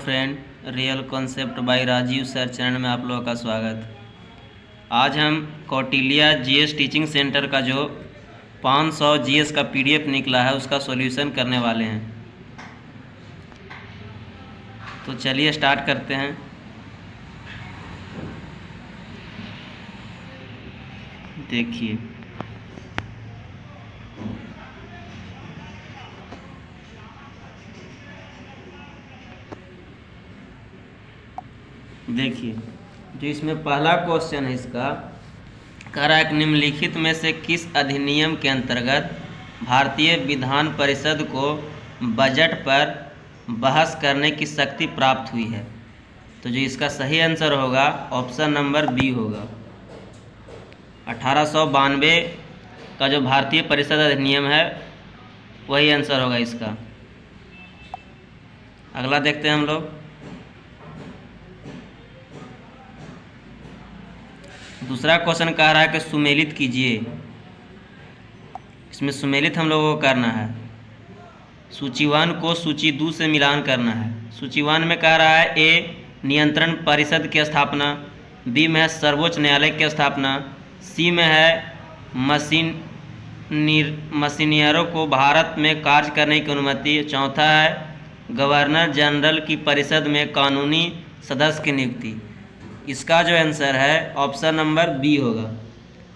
Friend, real concept by Rajiv sir channel में आप लोगों का स्वागत। आज हम कौटिल्या जीएस टीचिंग सेंटर का जो 500 जीएस का पीडीएफ निकला है उसका सॉल्यूशन करने वाले हैं। तो चलिए स्टार्ट करते हैं। देखिए, जो इसमें पहला क्वेश्चन है इसका कह रहा है कि निम्नलिखित में से किस अधिनियम के अंतर्गत भारतीय विधान परिषद को बजट पर बहस करने की शक्ति प्राप्त हुई है। तो जो इसका सही आंसर होगा ऑप्शन नंबर बी होगा। 1892 का जो भारतीय परिषद अधिनियम है वही आंसर होगा इसका। अगला देखते हैं हम लोग। दूसरा क्वेश्चन कह रहा है कि सुमेलित कीजिए। इसमें सुमेलित हम लोगों को करना है। सूची 1 को सूची 2 से मिलान करना है। सूची 1 में कह रहा है ए नियंत्रण परिषद की स्थापना, बी में है सर्वोच्च न्यायालय की स्थापना, सी में है मशीनियरों को भारत में कार्य करने की अनुमति, चौथा है गवर्नर जनरल की परिषद में कानूनी सदस्य की नियुक्ति। इसका जो आंसर है ऑप्शन नंबर बी होगा।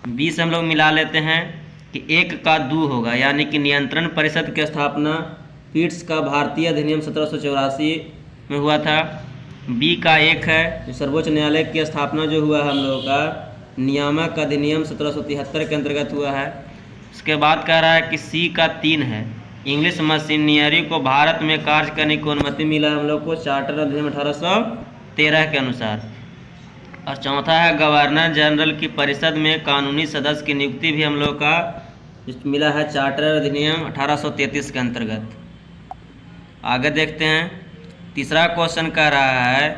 बी से हम लोग मिला लेते हैं कि 1 का 2 होगा, यानी कि नियंत्रण परिषद की स्थापना पीट्स का भारतीय अधिनियम 1784 में हुआ था। बी का 1 है जो सर्वोच्च न्यायालय की स्थापना जो हुआ है हम लोगों का नियामक अधिनियम 1773 के अंतर्गत हुआ है। उसके बाद कह रहा है कि सी का 3 है इंग्लिश मशीनरी को भारत में कार्य करने की अनुमति मिला हम लोग को चार्टर अधिनियम 1813 के अनुसार। और चौथा है गवर्नर जनरल की परिषद में कानूनी सदस्य की नियुक्ति भी हम लोग का मिला है चार्टर अधिनियम 1833 के अंतर्गत। आगे देखते हैं। तीसरा क्वेश्चन कह रहा है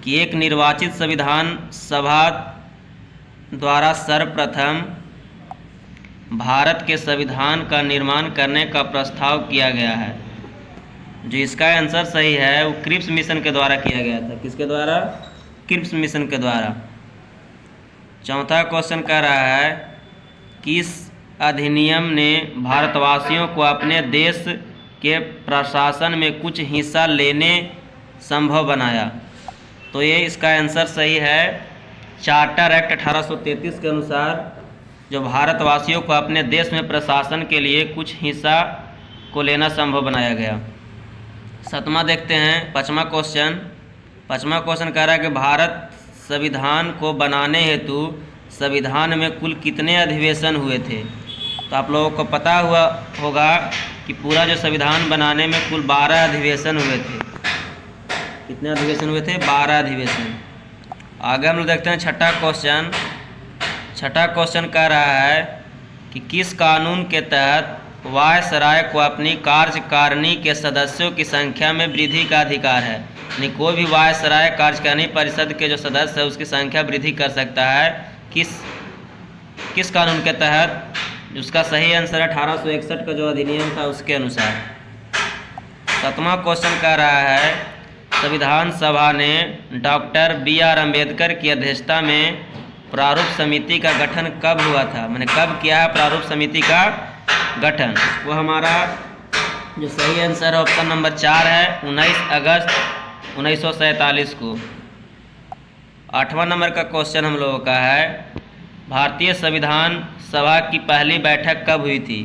कि एक निर्वाचित संविधान सभा द्वारा सर्वप्रथम भारत के संविधान का निर्माण करने का प्रस्ताव किया गया है। जो इसका आंसर सही है वो क्रिप्स मिशन के द्वारा किया गया था। किसके द्वारा? क्रिप्स मिशन के द्वारा। चौथा क्वेश्चन कह रहा है कि इस अधिनियम ने भारतवासियों को अपने देश के प्रशासन में कुछ हिस्सा लेने संभव बनाया। तो ये इसका आंसर सही है। चार्टर एक्ट 1833 के अनुसार जो भारतवासियों को अपने देश में प्रशासन के लिए कुछ हिस्सा को लेना संभव बनाया गया। सातवां देखते हैं। पाँचवा क्वेश्चन कह रहा है कि भारत संविधान को बनाने हेतु संविधान में कुल कितने अधिवेशन हुए थे। तो आप लोगों को पता हुआ होगा कि पूरा जो संविधान बनाने में कुल 12 अधिवेशन हुए थे। कितने अधिवेशन हुए थे? 12 अधिवेशन। आगे हम लोग देखते हैं छठा क्वेश्चन कह रहा है कि किस कानून के तहत वायसराय को अपनी कार्यकारिणी के सदस्यों की संख्या में वृद्धि का अधिकार है। यानी कोई भी वायसराय कार्यकारिणी परिषद के जो सदस्य है उसकी संख्या वृद्धि कर सकता है। किस कानून के तहत? उसका सही आंसर 1861 का जो अधिनियम था उसके अनुसार। सातवां क्वेश्चन कह रहा है संविधान सभा ने डॉक्टर BR अम्बेडकर की अध्यक्षता में प्रारूप समिति का गठन कब हुआ था? मैंने कब किया है प्रारूप समिति का गठन? वो हमारा जो सही आंसर है ऑप्शन नंबर 4 है 19 अगस्त 1947 को। 8वां नंबर का क्वेश्चन हम लोगों का है भारतीय संविधान सभा की पहली बैठक कब हुई थी?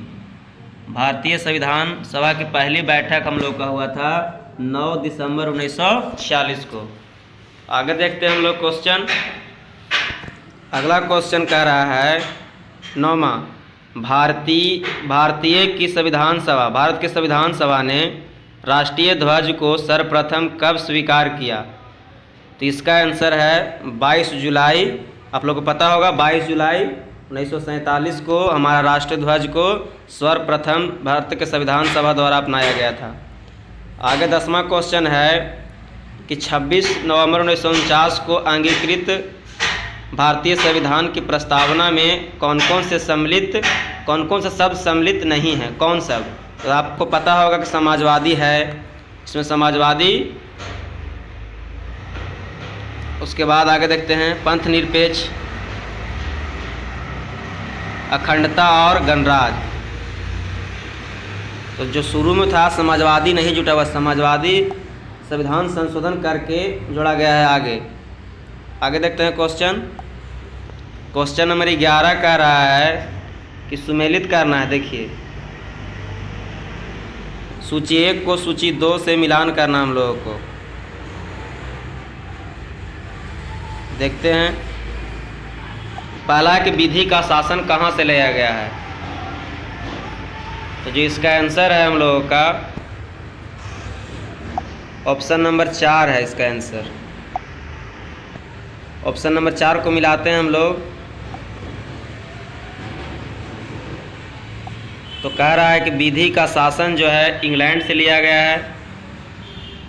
भारतीय संविधान सभा की पहली बैठक हम लोग का हुआ था 9 दिसंबर 1946 को। आगे देखते हैं हम लोग क्वेश्चन। अगला क्वेश्चन कह रहा है 9वां भारत की संविधान सभा ने राष्ट्रीय ध्वज को सर्वप्रथम कब स्वीकार किया? तो इसका आंसर है 22 जुलाई। आप लोग को पता होगा 22 जुलाई 1947 को हमारा राष्ट्रीय ध्वज को सर्वप्रथम भारत के संविधान सभा द्वारा अपनाया गया था। आगे 10वां क्वेश्चन है कि 26 नवंबर 1949 को अंगीकृत भारतीय संविधान की प्रस्तावना में कौन कौन से शब्द सम्मिलित नहीं हैं? कौन सब? तो आपको पता होगा कि समाजवादी है, इसमें समाजवादी, उसके बाद आगे देखते हैं पंथ निरपेक्ष, अखंडता और गणराज। तो जो शुरू में था समाजवादी नहीं जुटा हुआ, समाजवादी संविधान संशोधन करके जोड़ा गया है। आगे देखते हैं क्वेश्चन नंबर 11 कह रहा है कि सुमेलित करना है। देखिए सूची 1 को सूची 2 से मिलान करना हम लोगों को। देखते हैं पहला कि विधि का शासन कहाँ से लिया गया है। तो जो इसका आंसर है हम लोगों का ऑप्शन नंबर 4 है इसका आंसर। ऑप्शन नंबर 4 को मिलाते हैं हम लोग, तो कह रहा है कि विधि का शासन जो है इंग्लैंड से लिया गया है।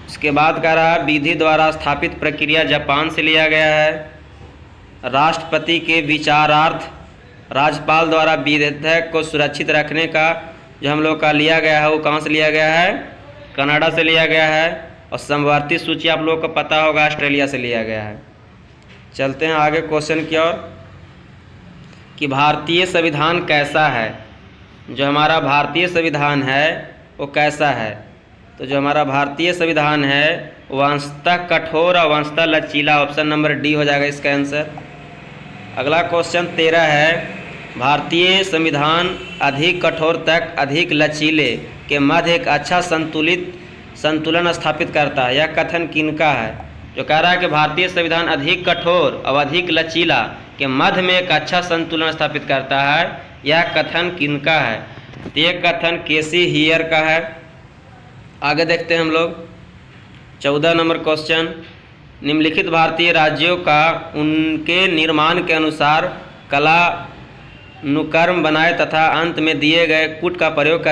उसके बाद कह रहा है विधि द्वारा स्थापित प्रक्रिया जापान से लिया गया है। राष्ट्रपति के विचारार्थ राज्यपाल द्वारा विधेयक को सुरक्षित रखने का जो हम लोग का लिया गया है वो कहाँ से लिया गया है, कनाडा से लिया गया है। और समवर्ती सूची आप लोग को पता होगा ऑस्ट्रेलिया से लिया गया है। चलते हैं आगे क्वेश्चन की ओर कि भारतीय संविधान कैसा है। जो हमारा भारतीय संविधान है वो कैसा है। तो जो हमारा भारतीय संविधान है वो अंशतः कठोर और अंशतः लचीला, ऑप्शन नंबर डी हो जाएगा इसका आंसर। अगला क्वेश्चन 13 है भारतीय संविधान अधिक कठोर तक अधिक लचीले के मध्य एक अच्छा संतुलन स्थापित करता है। यह कथन किनका है। जो कह रहा है कि भारतीय संविधान अधिक कठोर और अधिक लचीला के मध्य में एक अच्छा संतुलन स्थापित करता है, यह कथन किनका है। तो यह कथन केसी हियर का है। आगे देखते हैं हम लोग 14 नंबर क्वेश्चन, निम्नलिखित भारतीय राज्यों का उनके निर्माण के अनुसार कला नुकर्म बनाए तथा अंत में दिए गए कूट का प्रयोग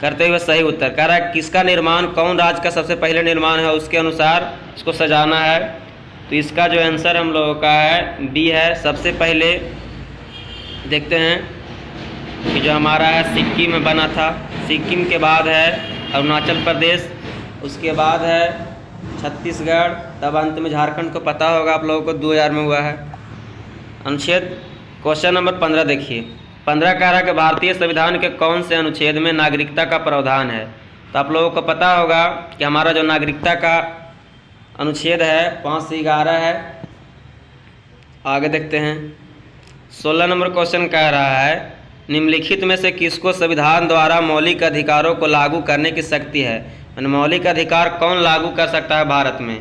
करते हुए सही उत्तर। कह रहा है किसका निर्माण, कौन राज्य का सबसे पहले निर्माण है उसके अनुसार इसको सजाना है। तो इसका जो आंसर हम लोगों का है डी है। सबसे पहले देखते हैं कि जो हमारा है सिक्किम में बना था, सिक्किम के बाद है अरुणाचल प्रदेश, उसके बाद है छत्तीसगढ़, तब अंत में झारखंड को पता होगा आप लोगों को 2000 में हुआ है। अनुच्छेद क्वेश्चन नंबर 15 देखिए 15 कह रहा है कि भारतीय संविधान के कौन से अनुच्छेद में नागरिकता का प्रावधान है। तो आप लोगों को पता होगा कि हमारा जो नागरिकता का अनुच्छेद है 5 से 11 है। आगे देखते हैं 16 नंबर क्वेश्चन कह रहा है निम्नलिखित में से किसको संविधान द्वारा मौलिक अधिकारों को लागू करने की शक्ति है। यानी मौलिक अधिकार कौन लागू कर सकता है भारत में।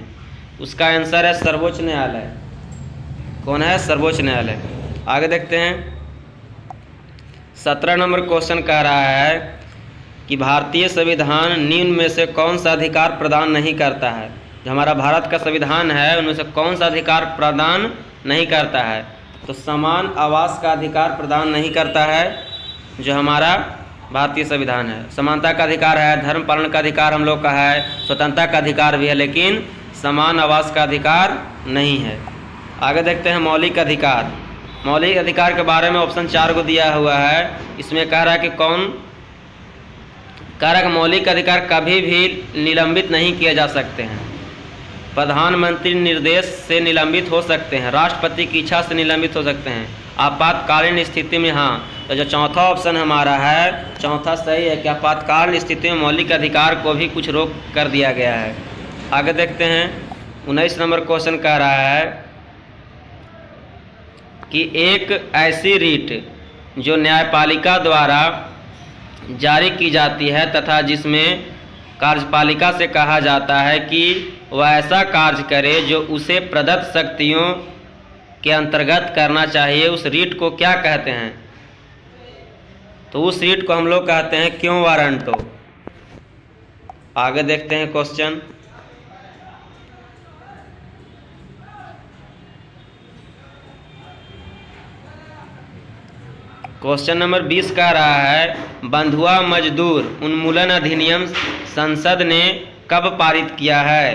उसका आंसर है सर्वोच्च न्यायालय। कौन है, सर्वोच्च न्यायालय। आगे देखते हैं 17 नंबर क्वेश्चन कह रहा है कि भारतीय संविधान निम्न में से कौन सा अधिकार प्रदान नहीं करता है। जो हमारा भारत का संविधान है उनमें से कौन सा अधिकार प्रदान नहीं करता है। तो समान आवास का अधिकार प्रदान नहीं करता है जो हमारा भारतीय संविधान है। समानता का अधिकार है, धर्म पालन का अधिकार हम लोग का है, स्वतंत्रता का अधिकार भी है, लेकिन समान आवास का अधिकार नहीं है। आगे देखते हैं मौलिक अधिकार। मौलिक अधिकार के बारे में ऑप्शन 4 को दिया हुआ है। इसमें कह रहा है कि मौलिक अधिकार कभी भी निलंबित नहीं किए जा सकते हैं। प्रधानमंत्री निर्देश से निलंबित हो सकते हैं, राष्ट्रपति की इच्छा से निलंबित हो सकते हैं, आपातकालीन स्थिति में हाँ। तो जो चौथा ऑप्शन हमारा है, चौथा सही है कि आपातकालीन स्थिति में मौलिक अधिकार को भी कुछ रोक कर दिया गया है। आगे देखते हैं 19 नंबर क्वेश्चन कह रहा है कि एक ऐसी रीट जो न्यायपालिका द्वारा जारी की जाती है तथा जिसमें कार्यपालिका से कहा जाता है कि वह ऐसा कार्य करे जो उसे प्रदत्त शक्तियों के अंतर्गत करना चाहिए, उस रीट को क्या कहते हैं। तो उस रीट को हम लोग कहते हैं क्यों वारंटो। आगे देखते हैं क्वेश्चन नंबर 20 कह रहा है बंधुआ मजदूर उन्मूलन अधिनियम संसद ने कब पारित किया है।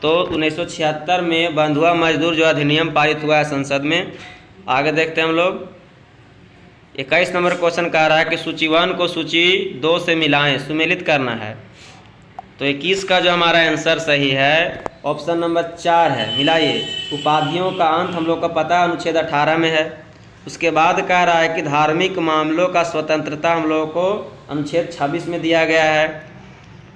तो 1976 में बंधुआ मजदूर जो अधिनियम पारित हुआ है संसद में। आगे देखते हैं हम लोग 21 नंबर क्वेश्चन कह रहा है कि सूची 1 को सूची 2 से मिलाएं, सुमेलित करना है। तो 21 का जो हमारा आंसर सही है ऑप्शन नंबर 4 है। मिलाइए, उपाधियों का अंत हम लोग को पता है अनुच्छेद 18 में है। उसके बाद कह रहा है कि धार्मिक मामलों का स्वतंत्रता हम लोगों को अनुच्छेद 26 में दिया गया है।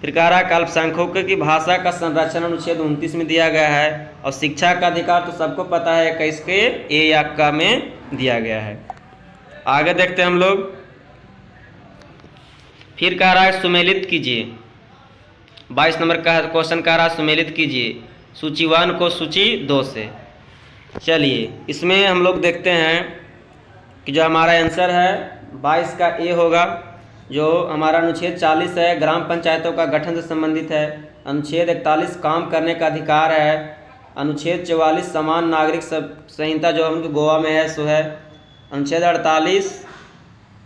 फिर कह रहा है कि अल्पसंख्यकों की भाषा का संरक्षण अनुच्छेद 29 में दिया गया है। और शिक्षा का अधिकार तो सबको पता है 21 के ए या क में दिया गया है। आगे देखते हैं हम लोग। फिर कह रहा है सुमेलित कीजिए, 22 नंबर का क्वेश्चन कह रहा है सुमेलित कीजिए सूची 1 को सूची 2 से। चलिए इसमें हम लोग देखते हैं कि जो हमारा आंसर है 22 का ए होगा। जो हमारा अनुच्छेद 40 है ग्राम पंचायतों का गठन से संबंधित है। अनुच्छेद 41 काम करने का अधिकार है। अनुच्छेद 44 समान नागरिक संहिता जो उनके गोवा में है सो है। अनुच्छेद 48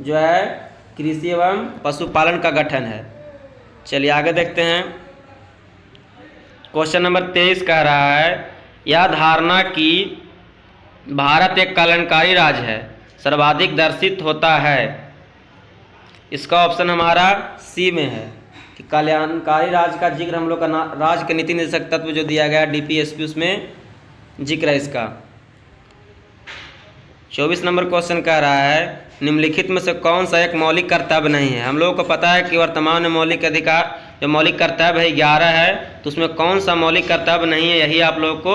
जो है कृषि एवं पशुपालन का गठन है। चलिए आगे देखते हैं। क्वेश्चन नंबर 23 कह रहा है यह धारणा कि भारत एक कल्याणकारी राज्य है सर्वाधिक दर्शित होता है। इसका ऑप्शन हमारा सी में है कि कल्याणकारी राज्य का जिक्र हम लोग का राज्य के नीति निर्देशक तत्व जो दिया गया डीपीएसपी उसमें जिक्र है इसका। 24 नंबर क्वेश्चन कह रहा है निम्नलिखित में से कौन सा एक मौलिक कर्तव्य नहीं है। हम लोगों को पता है कि वर्तमान में मौलिक अधिकार जो मौलिक कर्तव्य है 11 है, तो उसमें कौन सा मौलिक कर्तव्य नहीं है यही आप लोग को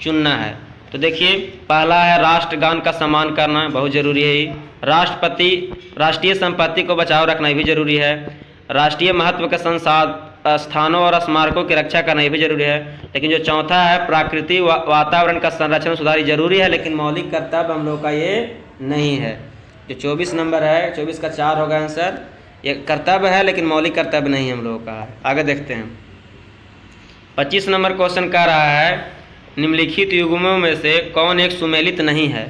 चुनना है। तो देखिए पहला है राष्ट्रगान का सम्मान करना, बहुत जरूरी है ही। राष्ट्रीय संपत्ति को बचाव रखना भी जरूरी है। राष्ट्रीय महत्व के स्थानों और स्मारकों की रक्षा करना भी जरूरी है। लेकिन जो चौथा है प्राकृतिक वातावरण का संरक्षण सुधार जरूरी है, लेकिन मौलिक कर्तव्य हम लोग का ये नहीं है। जो 24 नंबर है 24 का 4 होगा आंसर। ये कर्तव्य है लेकिन मौलिक कर्तव्य नहीं हम लोगों का। आगे देखते हैं। 25 नंबर क्वेश्चन कह रहा है निम्नलिखित युग्मों में से कौन एक सुमेलित नहीं है।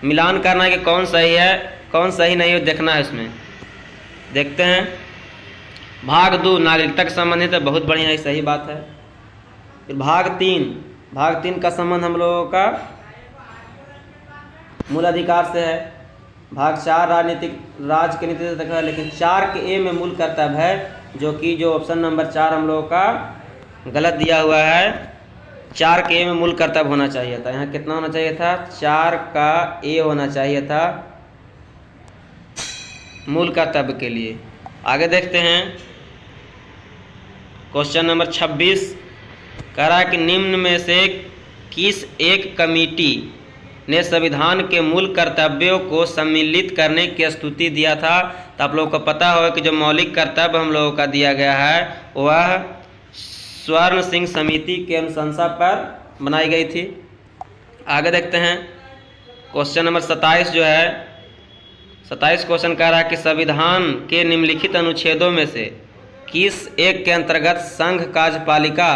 मिलान करना है कि कौन सही है कौन सही नहीं है, देखना है इसमें। देखते हैं। भाग 2 नागरिकता के संबंधित है, बहुत बढ़िया है, सही बात है। फिर भाग 3 का संबंध हम लोगों का मूल अधिकार से है। भाग 4 राज्य के नीति से तक है, लेकिन 4 के ए में मूल कर्तव्य है, जो ऑप्शन नंबर 4 हम लोगों का गलत दिया हुआ है। 4 के ए में मूल कर्तव्य होना चाहिए था। यहाँ कितना होना चाहिए था? 4 का ए होना चाहिए था मूल कर्तव्य के लिए। आगे देखते हैं। क्वेश्चन नंबर 26 कह रहा है कि निम्न में से किस एक कमेटी ने संविधान के मूल कर्तव्यों को सम्मिलित करने की स्तुति दिया था। तो आप लोगों को पता होगा कि जो मौलिक कर्तव्य हम लोगों का दिया गया है वह स्वर्ण सिंह समिति के अनुशंसा पर बनाई गई थी। आगे देखते हैं। क्वेश्चन नंबर 27 जो है 27 क्वेश्चन कह रहा है कि संविधान के निम्नलिखित अनुच्छेदों में से किस एक के अंतर्गत संघ कार्यपालिका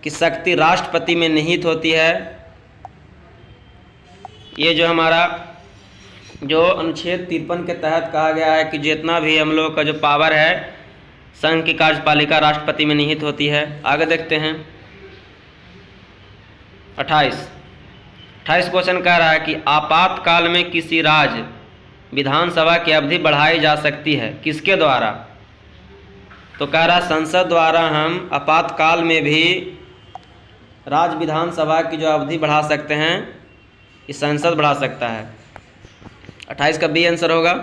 की शक्ति राष्ट्रपति में निहित होती है। ये जो हमारा जो अनुच्छेद 53 के तहत कहा गया है कि जितना भी हम लोग का जो पावर है संघ की कार्यपालिका राष्ट्रपति में निहित होती है। आगे देखते हैं। 28 क्वेश्चन कह रहा है कि आपातकाल में किसी राज्य विधानसभा की अवधि बढ़ाई जा सकती है, किसके द्वारा? तो कह रहा संसद द्वारा हम आपातकाल में भी राज्य विधानसभा की जो अवधि बढ़ा सकते हैं, इस संसद बढ़ा सकता है। 28 का बी आंसर होगा।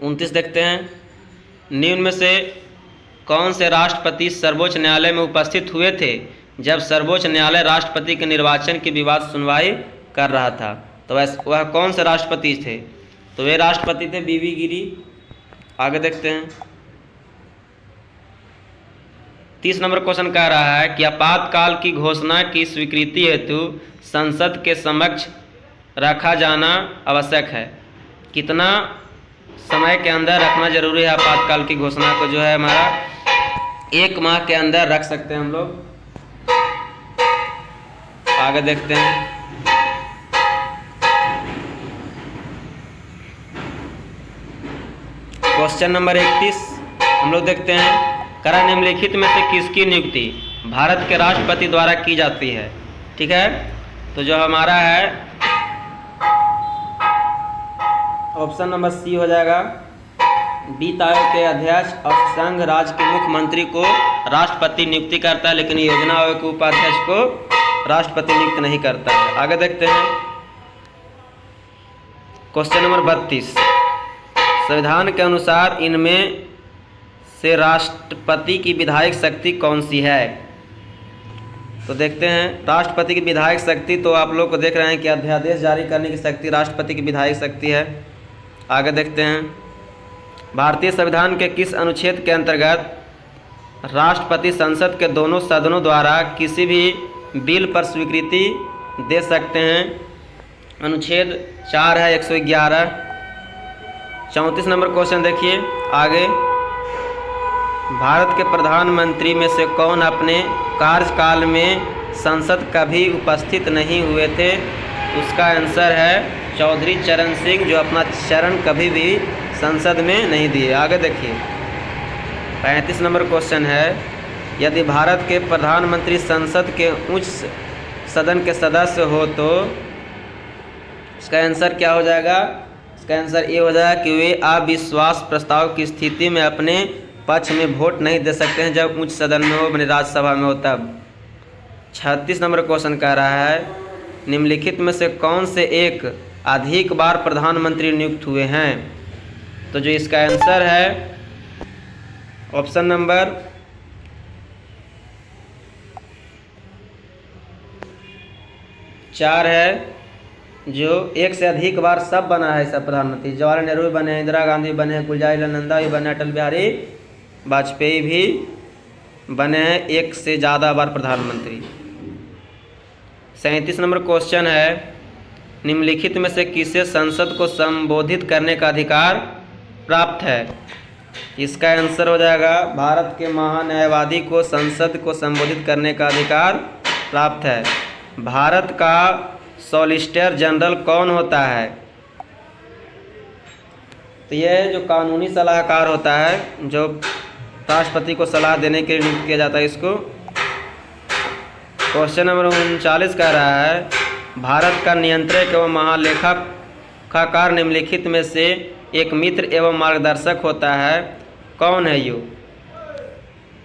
29 देखते हैं। निम्न में से कौन से राष्ट्रपति सर्वोच्च न्यायालय में उपस्थित हुए थे जब सर्वोच्च न्यायालय राष्ट्रपति के निर्वाचन की विवाद सुनवाई कर रहा था? तो वह कौन से राष्ट्रपति थे? तो वे राष्ट्रपति थे बीवी गिरी। आगे देखते हैं। 30 नंबर क्वेश्चन कह रहा है कि आपातकाल की घोषणा की स्वीकृति हेतु संसद के समक्ष रखा जाना आवश्यक है। कितना समय के अंदर रखना जरूरी है आपातकाल की घोषणा को? जो है हमारा 1 माह के अंदर रख सकते हैं हम लोग। आगे देखते हैं। क्वेश्चन नंबर 31 हम लोग देखते हैं। करा निम्नलिखित में से किसकी नियुक्ति भारत के राष्ट्रपति द्वारा की जाती है? ठीक है, तो जो हमारा है ऑप्शन नंबर सी हो जाएगा। वित्त आयोग के अध्यक्ष और संघ राज्य के मुख्यमंत्री को राष्ट्रपति नियुक्ति करता है, लेकिन योजना आयोग के उपाध्यक्ष को राष्ट्रपति नियुक्त नहीं करता है। आगे देखते हैं क्वेश्चन नंबर 32। संविधान के अनुसार इनमें से राष्ट्रपति की विधायक शक्ति कौन सी है? तो देखते हैं राष्ट्रपति की विधायक शक्ति, तो आप लोग को देख रहे हैं कि अध्यादेश जारी करने की शक्ति राष्ट्रपति की विधायक शक्ति है। आगे देखते हैं भारतीय संविधान के किस अनुच्छेद के अंतर्गत राष्ट्रपति संसद के दोनों सदनों द्वारा किसी भी बिल पर स्वीकृति दे सकते हैं? अनुच्छेद 4 है 111। 34 नंबर क्वेश्चन देखिए आगे। भारत के प्रधानमंत्री में से कौन अपने कार्यकाल में संसद कभी उपस्थित नहीं हुए थे? उसका आंसर है चौधरी चरण सिंह, जो अपना चरण कभी भी संसद में नहीं दिए। आगे देखिए 35 नंबर क्वेश्चन है, यदि भारत के प्रधानमंत्री संसद के उच्च सदन के सदस्य हो तो इसका आंसर क्या हो जाएगा? इसका आंसर ये हो जाएगा कि वे अविश्वास प्रस्ताव की स्थिति में अपने पक्ष में वोट नहीं दे सकते हैं जब उच्च सदन में हो, राज्यसभा में हो तब। 36 नंबर क्वेश्चन कह रहा है, निम्नलिखित में से कौन से एक अधिक बार प्रधानमंत्री नियुक्त हुए हैं? तो जो इसका आंसर है ऑप्शन नंबर चार है, जो एक से अधिक बार सब बना है सब प्रधानमंत्री। जवाहरलाल नेहरू भी बने, इंदिरा गांधी बने हैं, गुलजारीलाल नंदा भी बने, अटल बिहारी वाजपेयी भी बने हैं एक से ज़्यादा बार प्रधानमंत्री। 37 नंबर क्वेश्चन है, निम्नलिखित में से किसे संसद को संबोधित करने का अधिकार प्राप्त है? इसका आंसर हो जाएगा भारत के महान्यायवादी को संसद को संबोधित करने का अधिकार प्राप्त है। भारत का सॉलिसिटर जनरल कौन होता है? तो यह जो कानूनी सलाहकार होता है, जो राष्ट्रपति को सलाह देने के लिए नियुक्त किया जाता है इसको। क्वेश्चन नंबर 39 कह रहा है, भारत का नियंत्रक एवं महालेखाकार निम्नलिखित में से एक मित्र एवं मार्गदर्शक होता है, कौन है यो?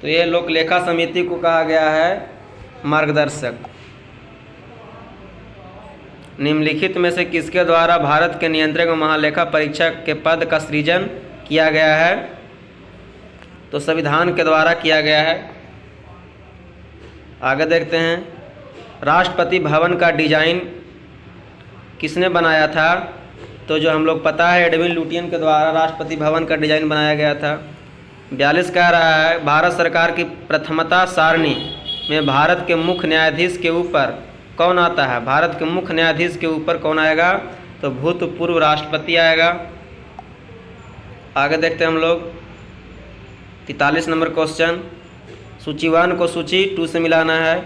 तो ये लोक लेखा समिति को कहा गया है मार्गदर्शक। निम्नलिखित में से किसके द्वारा भारत के नियंत्रक एवं महालेखा परीक्षक के पद का सृजन किया गया है? तो संविधान के द्वारा किया गया है। आगे देखते हैं, राष्ट्रपति भवन का डिजाइन किसने बनाया था? तो जो हम लोग पता है एडविन लुटियन के द्वारा राष्ट्रपति भवन का डिजाइन बनाया गया था। 42 कह रहा है, भारत सरकार की प्रथमता सारणी में भारत के मुख्य न्यायाधीश के ऊपर कौन आता है? भारत के मुख्य न्यायाधीश के ऊपर कौन आएगा? तो भूतपूर्व राष्ट्रपति आएगा। आगे देखते हैं हम लोग 43 नंबर क्वेश्चन, सूची 1 को सूची 2 से मिलाना है।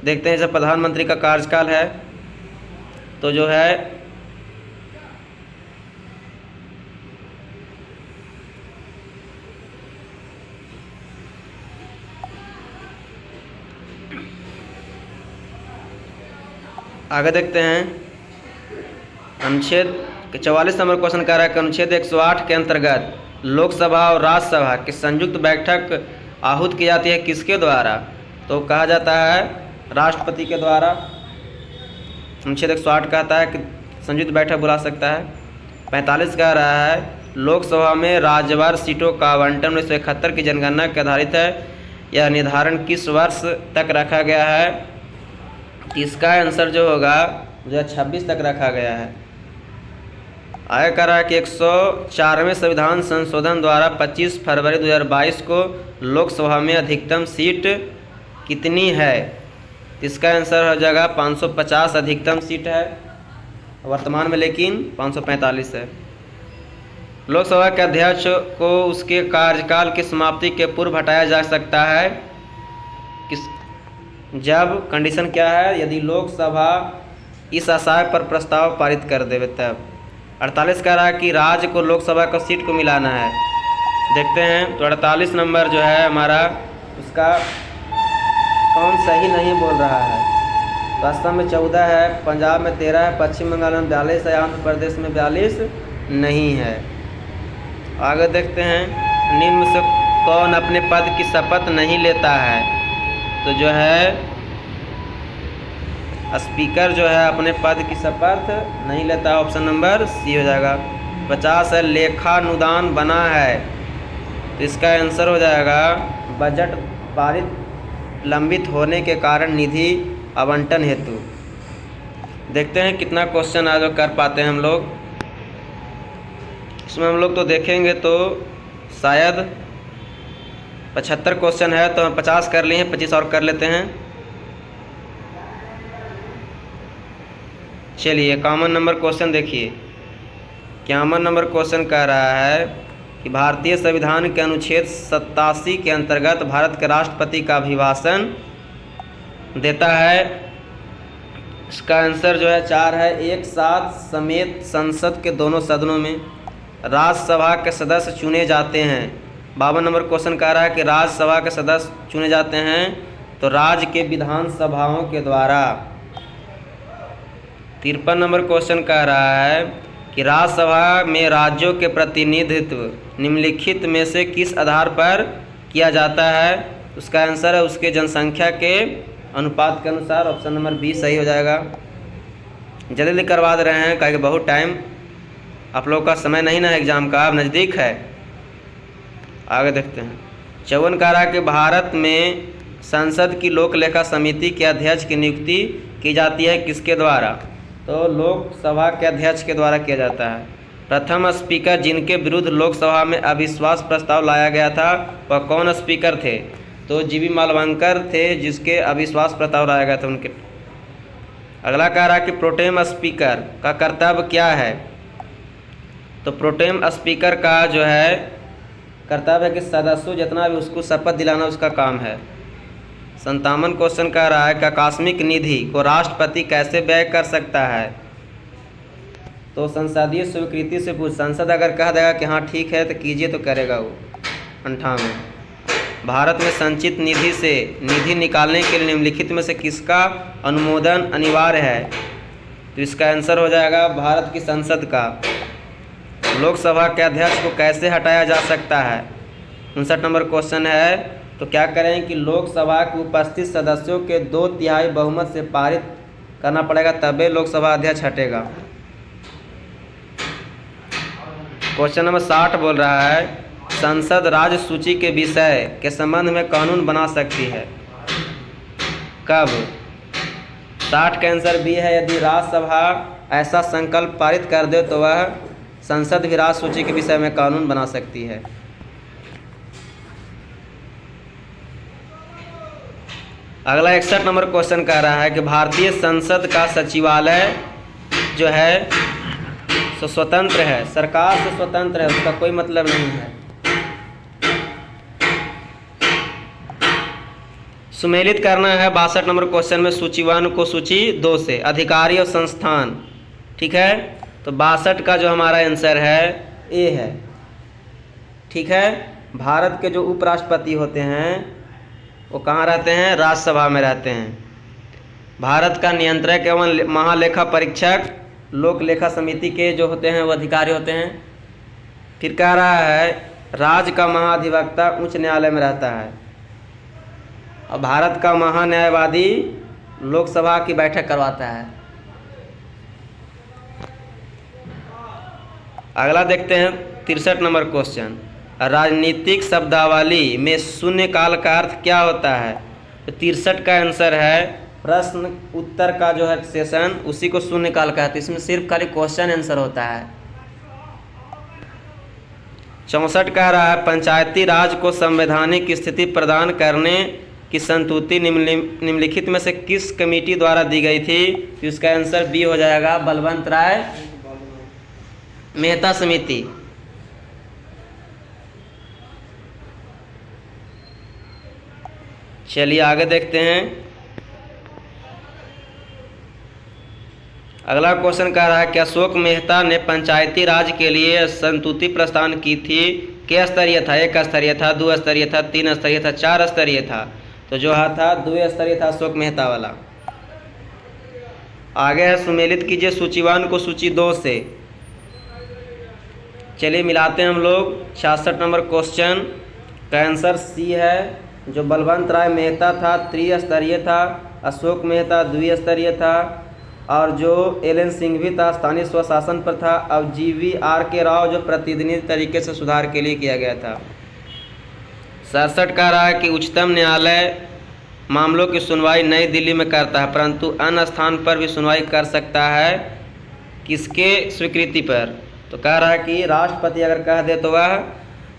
देखते हैं जब प्रधानमंत्री का कार्यकाल है तो जो है आगे देखते हैं अनुच्छेद 44 नंबर क्वेश्चन कह रहा है कि अनुच्छेद 108 के अंतर्गत लोकसभा और राज्यसभा की संयुक्त बैठक आहूत की जाती है किसके द्वारा? तो कहा जाता है राष्ट्रपति के द्वारा। अनुच्छेद 108 कहता है कि संयुक्त बैठक बुला सकता है। 45 कह रहा है, लोकसभा में राज्यवार सीटों का आवंटन 1971 की जनगणना के आधारित है। यह निर्धारण किस वर्ष तक रखा गया है? इसका आंसर जो होगा 2026 तक रखा गया है। आगे कह रहा है कि 104वें संविधान संशोधन द्वारा 25 फरवरी 2022 को लोकसभा में अधिकतम सीट कितनी है? इसका आंसर हो जाएगा 550 अधिकतम सीट है वर्तमान में, लेकिन 545 है। लोकसभा के अध्यक्ष को उसके कार्यकाल की समाप्ति के पूर्व हटाया जा सकता है किस जब कंडीशन क्या है? यदि लोकसभा इस आशय पर प्रस्ताव पारित कर देवे तब। 48 कह रहा है कि राज्य को लोकसभा का सीट को मिलाना है। देखते हैं तो 48 नंबर जो है हमारा उसका कौन सही नहीं बोल रहा है। तो असम में 14 है, पंजाब में 13 है, पश्चिम बंगाल में 42 है, आंध्र प्रदेश में 42 नहीं है। आगे देखते हैं निम्न में से कौन अपने पद की शपथ नहीं लेता है? तो जो है स्पीकर जो है अपने पद की शपथ नहीं लेता। ऑप्शन नंबर सी हो जाएगा। 50 है लेखानुदान बना है, तो इसका आंसर हो जाएगा बजट पारित लंबित होने के कारण निधि आवंटन हेतु। देखते हैं कितना क्वेश्चन आज कर पाते हैं हम लोग। इसमें हम लोग तो देखेंगे तो शायद 75 क्वेश्चन है, तो हम 50 कर लिए हैं, 25 और कर लेते हैं। चलिए कॉमन नंबर क्वेश्चन देखिए। कॉमन नंबर क्वेश्चन कह रहा है कि भारतीय संविधान के अनुच्छेद 87 के अंतर्गत भारत के राष्ट्रपति का अभिभाषण देता है। इसका आंसर जो है 4 है। एक साथ समेत संसद के दोनों सदनों में राज्यसभा के सदस्य चुने जाते हैं। 52 नंबर क्वेश्चन कह रहा है कि राज्यसभा के सदस्य चुने जाते हैं तो राज्य के विधानसभाओं के द्वारा। 53 नंबर क्वेश्चन कह रहा है कि राज्यसभा में राज्यों के प्रतिनिधित्व निम्नलिखित में से किस आधार पर किया जाता है? उसका आंसर है उसके जनसंख्या के अनुपात के अनुसार। ऑप्शन नंबर बी सही हो जाएगा। जल्दी जल्दी करवा दे रहे हैं क्योंकि बहुत टाइम आप लोगों का समय नहीं ना एग्ज़ाम का, अब नज़दीक है। आगे देखते हैं। 54 कह रहा है कि भारत में संसद की लोक लेखा समिति के अध्यक्ष की नियुक्ति की जाती है किसके द्वारा? तो लोकसभा के अध्यक्ष के द्वारा किया जाता है। प्रथम स्पीकर जिनके विरुद्ध लोकसभा में अविश्वास प्रस्ताव लाया गया था वह कौन स्पीकर थे? तो जीवी मालवंकर थे जिसके अविश्वास प्रस्ताव लाया गया था उनके। अगला कह रहा है कि प्रोटेम स्पीकर का कर्तव्य क्या है? तो प्रोटेम स्पीकर का जो है कर्तव्य है कि सदस्यों जितना भी उसको शपथ दिलाना उसका काम है। 57 क्वेश्चन कह रहा है कि आकस्मिक निधि को राष्ट्रपति कैसे व्यय कर सकता है? तो संसदीय स्वीकृति से पूछ, संसद अगर कह देगा कि हाँ ठीक है तो कीजिए तो करेगा वो। 58 भारत में संचित निधि से निधि निकालने के लिए निम्नलिखित में से किसका अनुमोदन अनिवार्य है? तो इसका आंसर हो जाएगा भारत की संसद का। लोकसभा के अध्यक्ष को कैसे हटाया जा सकता है? 59 नंबर क्वेश्चन है। तो क्या करें कि लोकसभा के उपस्थित सदस्यों के 2/3 बहुमत से पारित करना पड़ेगा, तभी लोकसभा अध्यक्ष हटेगा। क्वेश्चन नंबर 60 बोल रहा है संसद राज्य सूची के विषय के संबंध में कानून बना सकती है कब? 60 का आंसर बी है। यदि राज्यसभा ऐसा संकल्प पारित कर दे तो वह संसद भी राज्य सूची के विषय में कानून बना सकती है। अगला 61 नंबर क्वेश्चन कह रहा है कि भारतीय संसद का सचिवालय जो है सो स्वतंत्र है, सरकार से स्वतंत्र है, उसका कोई मतलब नहीं है। सुमेलित करना है 62 नंबर क्वेश्चन में सूची 1 को सूची 2 से। अधिकारी और संस्थान, ठीक है। तो 62 का जो हमारा आंसर है ए है, ठीक है। भारत के जो उपराष्ट्रपति होते हैं वो कहाँ रहते हैं? राज्यसभा में रहते हैं। भारत का नियंत्रक एवं महालेखा परीक्षक लोक लेखा समिति के जो होते हैं वो अधिकारी होते हैं। फिर कह रहा है राज्य का महाधिवक्ता उच्च न्यायालय में रहता है और भारत का महान्यायवादी लोकसभा की बैठक करवाता है। अगला देखते हैं 63 नंबर क्वेश्चन। राजनीतिक शब्दावली में शून्य काल का अर्थ क्या होता है? तो 63 का आंसर है प्रश्न उत्तर का जो है सेशन उसी को शून्य काल कहते हैं। इसमें सिर्फ खाली क्वेश्चन आंसर होता है। 64 कह रहा है पंचायती राज को संवैधानिक स्थिति प्रदान करने की संस्तुति निम्नलिखित में से किस कमेटी द्वारा दी गई थी? तो इसका आंसर बी हो जाएगा बलवंत राय मेहता समिति। चलिए आगे देखते हैं। अगला क्वेश्चन कह रहा है कि अशोक मेहता ने पंचायती राज के लिए संस्तुति प्रस्थान की थी, क्या स्तरीय था? 1 स्तरीय था, 2 स्तरीय था, 3 स्तरीय था, 4 स्तरीय था? तो जो था 2 स्तरीय था अशोक मेहता वाला। आगे है सुमेलित कीजिए सूची 1 को सूची 2 से। चलिए मिलाते हैं हम लोग। 66 नंबर क्वेश्चन इसका आंसर सी है। जो बलवंत राय मेहता था त्रिस्तरीय था, अशोक मेहता द्विस्तरीय था, और जो एल.एन. सिंघवी था स्थानीय स्वशासन पर था, और जी.वी.आर. के राव जो प्रतिनिधि तरीके से सुधार के लिए किया गया था। 67 कह रहा है कि उच्चतम न्यायालय मामलों की सुनवाई नई दिल्ली में करता है, परंतु अन्य स्थान पर भी सुनवाई कर सकता है, किसके स्वीकृति पर? तो कह रहा है कि राष्ट्रपति अगर कह दे तो वह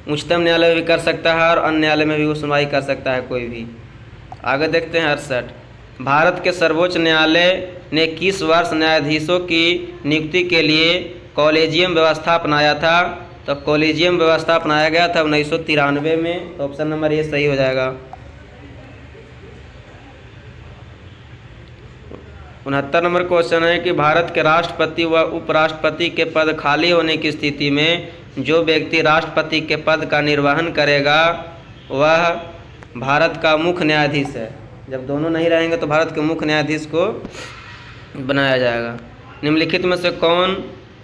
उच्चतम न्यायालय में भी कर सकता है और अन्य न्यायालय में भी वो सुनवाई कर सकता है कोई भी। आगे देखते हैं 68। भारत के सर्वोच्च न्यायालय ने किस वर्ष न्यायाधीशों की नियुक्ति के लिए कॉलेजियम व्यवस्था अपनाया था? तो कॉलेजियम व्यवस्था अपनाया गया था 1993 में। तो ऑप्शन नंबर ए सही हो जाएगा। 69 नंबर क्वेश्चन है कि भारत के राष्ट्रपति व उपराष्ट्रपति के पद खाली होने की स्थिति में जो व्यक्ति राष्ट्रपति के पद का निर्वहन करेगा वह भारत का मुख्य न्यायाधीश है। जब दोनों नहीं रहेंगे तो भारत के मुख्य न्यायाधीश को बनाया जाएगा। निम्नलिखित में से कौन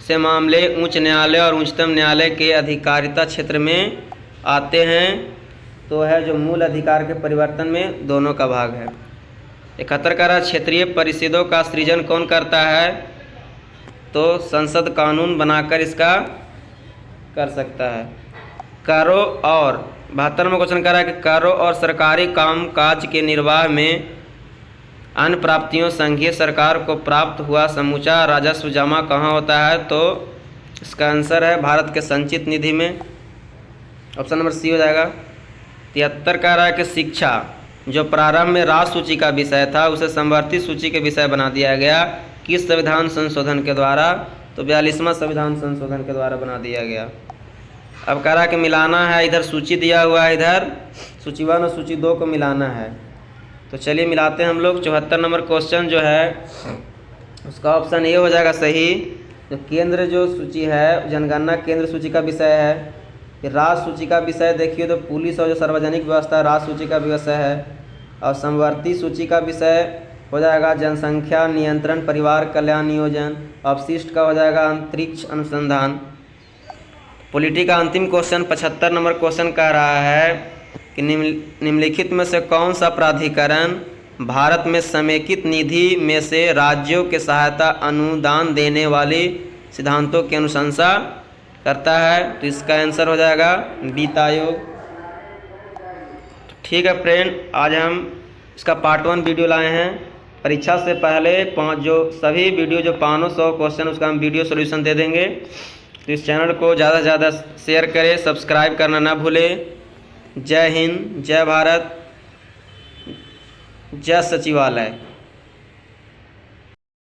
से मामले उच्च न्यायालय और उच्चतम न्यायालय के अधिकारिता क्षेत्र में आते हैं? तो है जो मूल अधिकार के परिवर्तन में दोनों का भाग है। 71 का क्षेत्रीय परिषदों का सृजन कौन करता है? तो संसद कानून बनाकर इसका कर सकता है। करों और 72 में क्वेश्चन कर रहा है कि करों और सरकारी कामकाज के निर्वाह में अन्य प्राप्तियों संघीय सरकार को प्राप्त हुआ समूचा राजस्व जमा कहाँ होता है? तो इसका आंसर है भारत के संचित निधि में। ऑप्शन नंबर सी हो जाएगा। 73 कह रहा है कि शिक्षा जो प्रारंभ में राज सूची का विषय था उसे समवर्ती सूची के विषय बना दिया गया, किस संविधान संशोधन के द्वारा? तो 42वां संविधान संशोधन के द्वारा बना दिया गया। अब कह रहा है कि मिलाना है, इधर सूची दिया हुआ है, इधर सूची 1 और सूची 2 को मिलाना है। तो चलिए मिलाते हैं हम लोग। 74 नंबर क्वेश्चन जो है उसका ऑप्शन ए हो जाएगा सही। जो केंद्र जो सूची है जनगणना केंद्र सूची का विषय है। फिर राज सूची का विषय देखिए तो पुलिस और जो सार्वजनिक व्यवस्था राज सूची का विषय है। और समवर्ती सूची का विषय हो जाएगा जनसंख्या नियंत्रण परिवार कल्याण नियोजन। अवशिष्ट का हो जाएगा अंतरिक्ष अनुसंधान। पॉलिटी का अंतिम क्वेश्चन 75 नंबर क्वेश्चन कह रहा है कि निम्नलिखित में से कौन सा प्राधिकरण भारत में समेकित निधि में से राज्यों के सहायता अनुदान देने वाले सिद्धांतों की अनुशंसा करता है? तो इसका आंसर हो जाएगा वित्त आयोग। ठीक है फ्रेंड, आज हम इसका पार्ट 1 वीडियो लाए हैं। परीक्षा से पहले सभी वीडियो जो 500 क्वेश्चन उसका हम वीडियो सॉल्यूशन दे देंगे। तो इस चैनल को ज़्यादा से ज़्यादा शेयर करें, सब्सक्राइब करना ना भूलें। जय हिंद, जय भारत, जय सचिवालय।